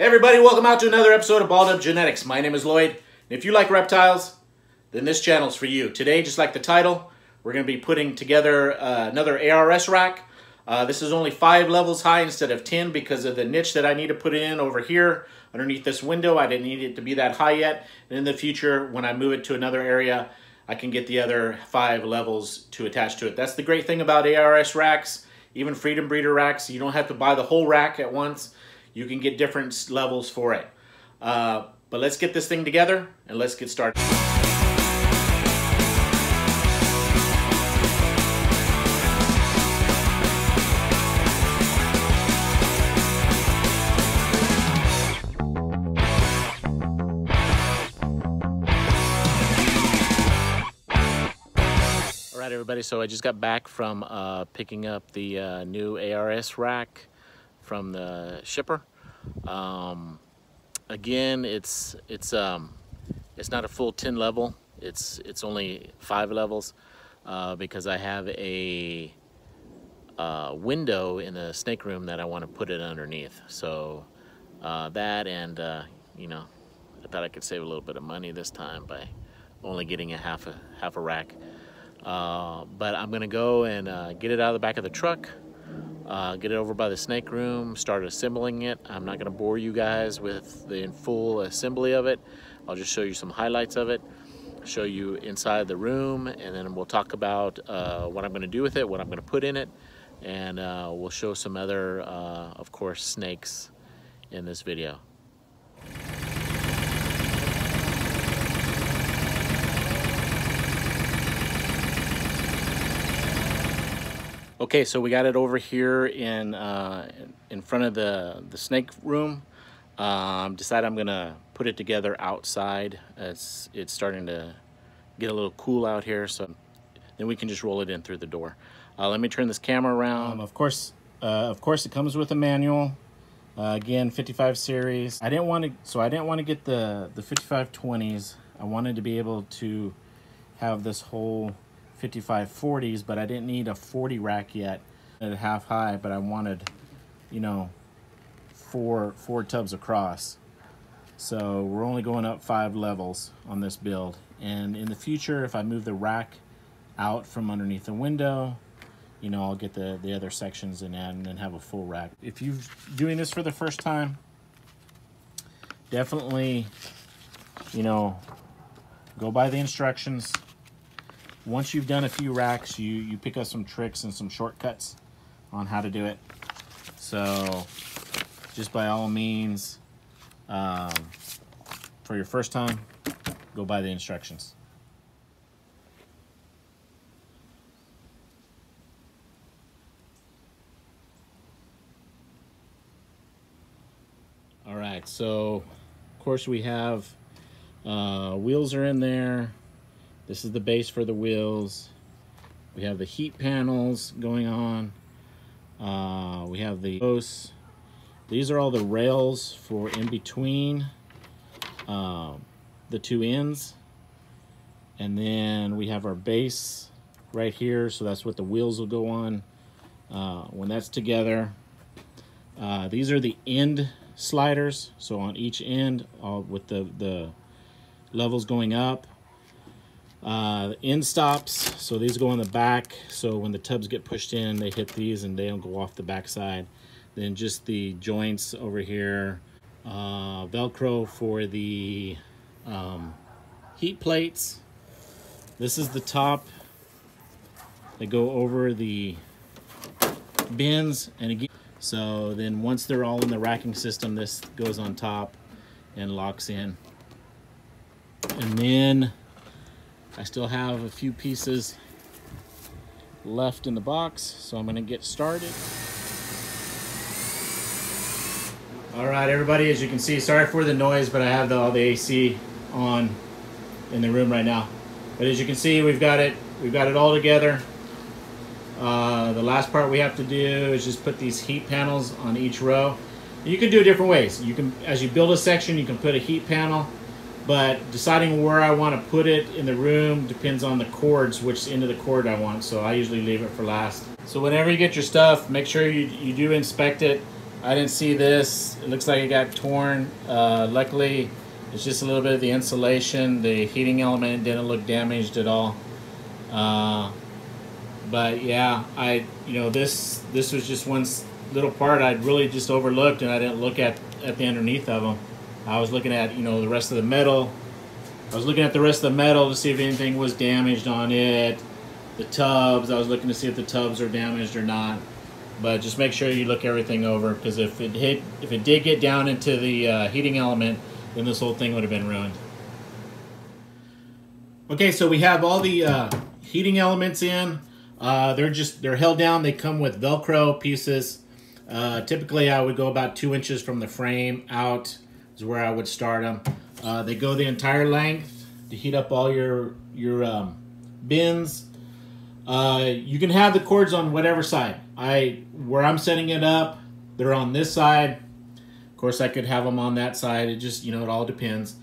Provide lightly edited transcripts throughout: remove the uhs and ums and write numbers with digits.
Hey everybody, welcome out to another episode of Balled Up Genetics. My name is Lloyd, and if you like reptiles, then this channel's for you. Today, just like the title, we're going to be putting together another ARS rack. This is only 5 levels high instead of 10 because of the niche that I need to put in over here underneath this window. I didn't need it to be that high yet. And in the future, when I move it to another area, I can get the other 5 levels to attach to it. That's the great thing about ARS racks, even Freedom Breeder racks. You don't have to buy the whole rack at once. You can get different levels for it. But let's get this thing together and let's get started. All right, everybody, so I just got back from picking up the new ARS rack from the shipper. Again, it's not a full 10 level. It's only 5 levels because I have a window in the snake room that I want to put it underneath. So that and you know, I thought I could save a little bit of money this time by only getting a half a rack. But I'm gonna go and get it out of the back of the truck. Get it over by the snake room, start assembling it. I'm not going to bore you guys with the full assembly of it. I'll just show you some highlights of it, show you inside the room, and then we'll talk about what I'm going to do with it, what I'm going to put in it, and we'll show some other, of course, snakes in this video. Okay, so we got it over here in front of the snake room. Decided I'm gonna put it together outside. It's starting to get a little cool out here, so then we can just roll it in through the door. Let me turn this camera around. Of course, it comes with a manual. Again, 55 series. I didn't want to get the 5520s. I wanted to be able to have this whole 5540s, but I didn't need a 40 rack yet at half high, but I wanted, you know, four tubs across. So we're only going up 5 levels on this build, and in the future, if I move the rack out from underneath the window, you know, I'll get the other sections in and then have a full rack. If you're doing this for the first time, definitely, you know, go by the instructions. Once you've done a few racks, you pick up some tricks and some shortcuts on how to do it. So just by all means, for your first time, go by the instructions. All right, so of course we have wheels are in there. This is the base for the wheels. We have the heat panels going on. We have the posts. These are all the rails for in between the 2 ends. And then we have our base right here, so that's what the wheels will go on when that's together. These are the end sliders, so on each end with the levels going up. End stops, so these go on the back, so when the tubs get pushed in, they hit these and they don't go off the back side. Then just the joints over here, Velcro for the heat plates. This is the top. They go over the bins, and again, so then once they're all in the racking system, this goes on top and locks in. And then I still have a few pieces left in the box, so I'm gonna get started. All right, everybody, as you can see, sorry for the noise, but I have all the AC on in the room right now. But as you can see, we've got it all together. The last part we have to do is just put these heat panels on each row. You can do it different ways. You can, as you build a section, you can put a heat panel, but deciding where I want to put it in the room depends on the cords, which end of the cord I want, so I usually leave it for last. So whenever you get your stuff, make sure you do inspect it. I didn't see this. It looks like it got torn. Luckily, it's just a little bit of the insulation. The heating element didn't look damaged at all. But yeah, this was just one little part I'd really just overlooked, and I didn't look at the underneath of them. I was looking at the rest of the metal. I was looking at the rest of the metal to see if anything was damaged on it. The tubs, I was looking to see if the tubs are damaged or not. But just make sure you look everything over, because if it did get down into the heating element, then this whole thing would have been ruined. Okay, so we have all the heating elements in. They're held down. They come with Velcro pieces. Typically, I would go about 2 inches from the frame out is where I would start them. They go the entire length to heat up all your bins. You can have the cords on whatever side. Where I'm setting it up, they're on this side. Of course, I could have them on that side. It just, it all depends.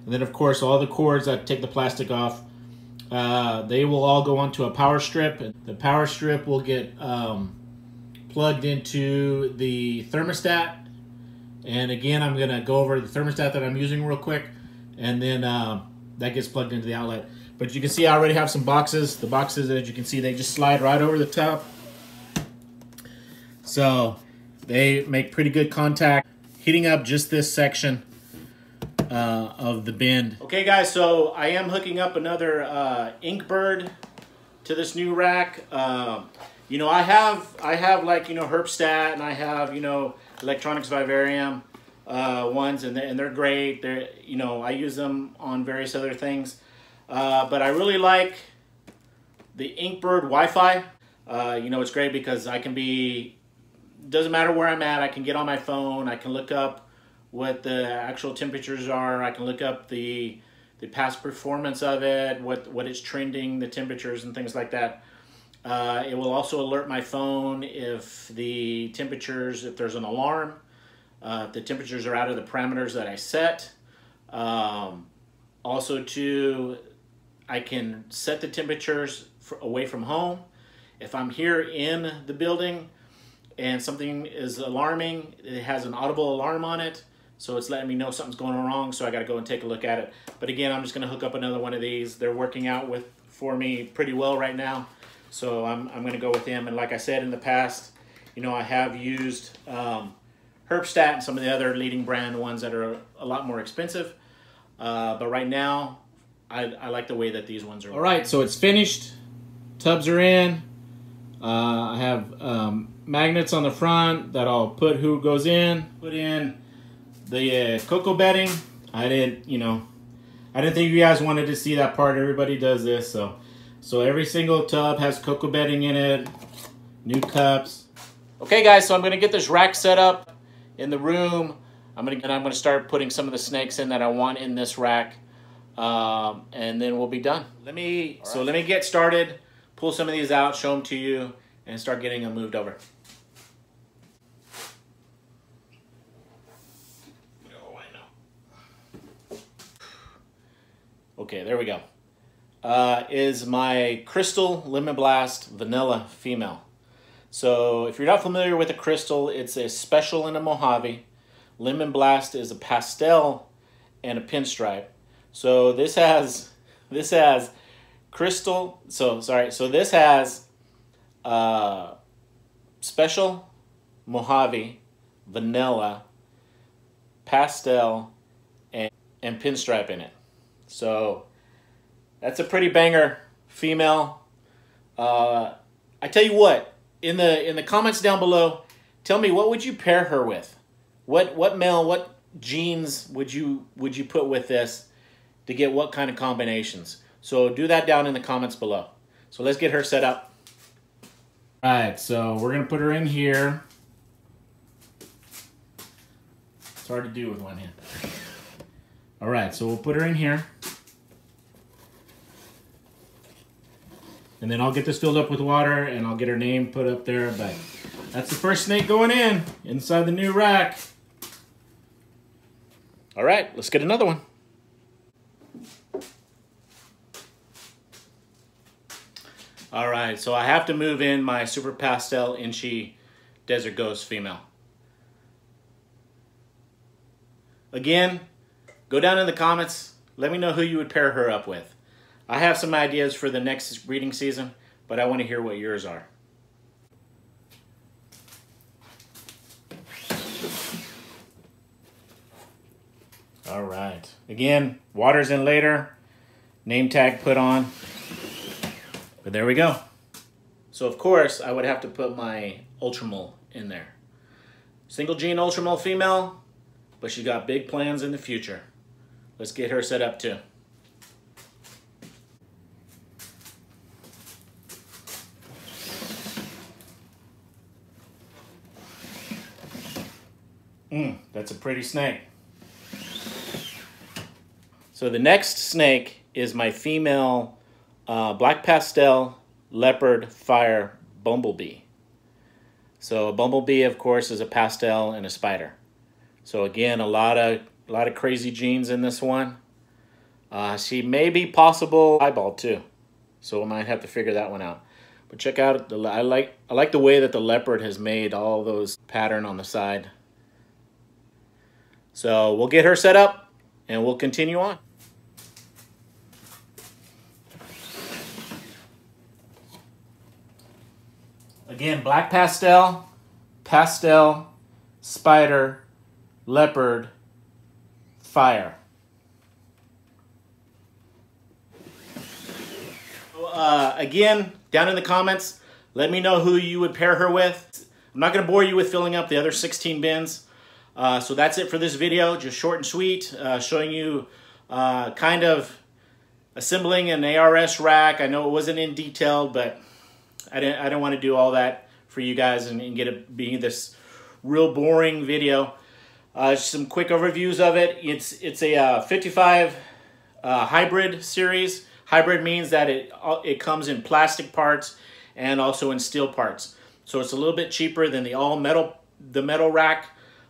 And then, of course, all the cords, I take the plastic off. They will all go onto a power strip. The power strip will get plugged into the thermostat. And again, I'm going to go over the thermostat that I'm using real quick. And then that gets plugged into the outlet. But you can see I already have some boxes. The boxes, as you can see, they just slide right over the top. So they make pretty good contact, heating up just this section of the bin. Okay guys, so I am hooking up another Inkbird to this new rack. I have like, Herbstat, and I have, Electronics Vivarium ones, and they're great. I use them on various other things. But I really like the Inkbird Wi-Fi. It's great because I can doesn't matter where I'm at, I can get on my phone, I can look up what the actual temperatures are, I can look up the past performance of it, what it's trending, the temperatures and things like that. It will also alert my phone if there's an alarm, if the temperatures are out of the parameters that I set. Also too, I can set the temperatures away from home. If I'm here in the building and something is alarming, it has an audible alarm on it, so it's letting me know something's going wrong, so I gotta go and take a look at it. But again, I'm just gonna hook up another one of these. They're working out for me pretty well right now, so I'm gonna go with them. And like I said in the past, I have used Herbstat and some of the other leading brand ones that are a lot more expensive. But right now, I like the way that these ones are. All right, so it's finished. Tubs are in. I have magnets on the front that I'll put who goes in. Put in the cocoa bedding. I didn't think you guys wanted to see that part. Everybody does this, so every single tub has cocoa bedding in it. New cups. Okay, guys, so I'm gonna get this rack set up in the room. I'm gonna start putting some of the snakes in that I want in this rack, and then we'll be done. Let me get started, pull some of these out, show them to you, and start getting them moved over. Oh, I know. Okay, there we go. Is my Crystal Lemon Blast Vanilla Female. So if you're not familiar with a crystal, it's a special in a Mojave. Lemon Blast is a pastel and a pinstripe. So this has crystal. So this has special Mojave, vanilla, pastel, and pinstripe in it. So that's a pretty banger female. I tell you what, in the comments down below, tell me, what would you pair her with? What male, what genes would you put with this to get what kind of combinations? So do that down in the comments below. So let's get her set up. All right, so we're gonna put her in here. It's hard to do with one hand. All right, so we'll put her in here. And then I'll get this filled up with water and I'll get her name put up there. But that's the first snake going in inside the new rack. All right, let's get another one. All right, so I have to move in my Super Pastel Inchy Desert Ghost female. Again, go down in the comments. Let me know who you would pair her up with. I have some ideas for the next breeding season, but I want to hear what yours are. All right. Again, water's in later. Name tag put on. But there we go. So of course, I would have to put my Ultramole in there. Single gene Ultramole female, but she got big plans in the future. Let's get her set up too. That's a pretty snake. So the next snake is my female black pastel leopard fire bumblebee. So a bumblebee, of course, is a pastel and a spider. So again, a lot of crazy genes in this one. She may be possible eyeball too, so I might have to figure that one out. But check out I like the way that the leopard has made all those pattern on the side. So we'll get her set up and we'll continue on. Again, black pastel, pastel, spider, leopard, fire. Again, down in the comments, let me know who you would pair her with. I'm not going to bore you with filling up the other 16 bins. So that's it for this video, just short and sweet, showing you kind of assembling an ARS rack. I know it wasn't in detail, but I don't want to do all that for you guys and get it being this real boring video. Some quick overviews of it. It's a 55 hybrid series. Hybrid means that it comes in plastic parts and also in steel parts. So it's a little bit cheaper than the metal rack.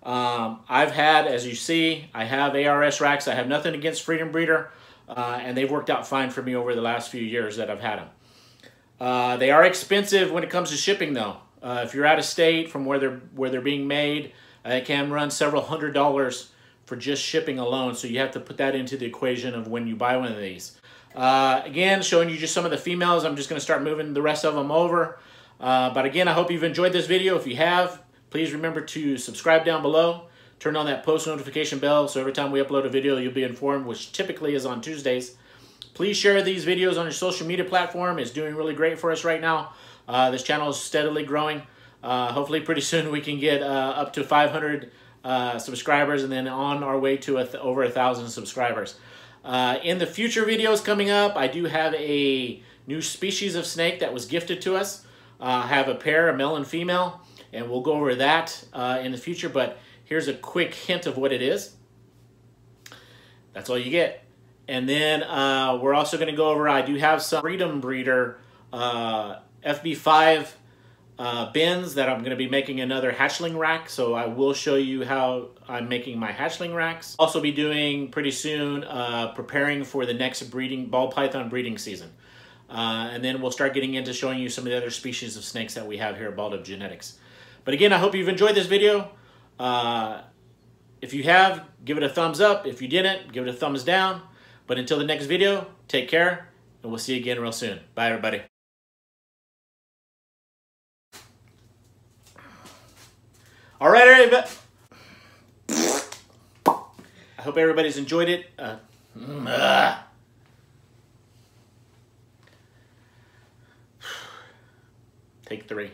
I've had, as you see, I have ARS racks. I have nothing against Freedom Breeder, and they've worked out fine for me over the last few years that I've had them. They are expensive when it comes to shipping, though. If you're out of state from where they're being made, it can run several $100s for just shipping alone. So you have to put that into the equation of when you buy one of these. Again, showing you just some of the females. I'm just going to start moving the rest of them over. But again, I hope you've enjoyed this video. If you have, please remember to subscribe down below. Turn on that post notification bell so every time we upload a video, you'll be informed, which typically is on Tuesdays. Please share these videos on your social media platform. It's doing really great for us right now. This channel is steadily growing. Hopefully pretty soon we can get up to 500 subscribers and then on our way to over 1,000 subscribers. In the future videos coming up, I do have a new species of snake that was gifted to us. I have a pair, a male and female, and we'll go over that in the future. But here's a quick hint of what it is. That's all you get. And then we're also going to go over, I do have some Freedom Breeder FB5 bins that I'm going to be making another hatchling rack. So I will show you how I'm making my hatchling racks. Also be doing pretty soon, preparing for the next ball python breeding season. And then we'll start getting into showing you some of the other species of snakes that we have here at Bald Genetics. But again, I hope you've enjoyed this video. If you have, give it a thumbs up. If you didn't, give it a thumbs down. But until the next video, take care, and we'll see you again real soon. Bye, everybody. All right, everybody. I hope everybody's enjoyed it. Take 3.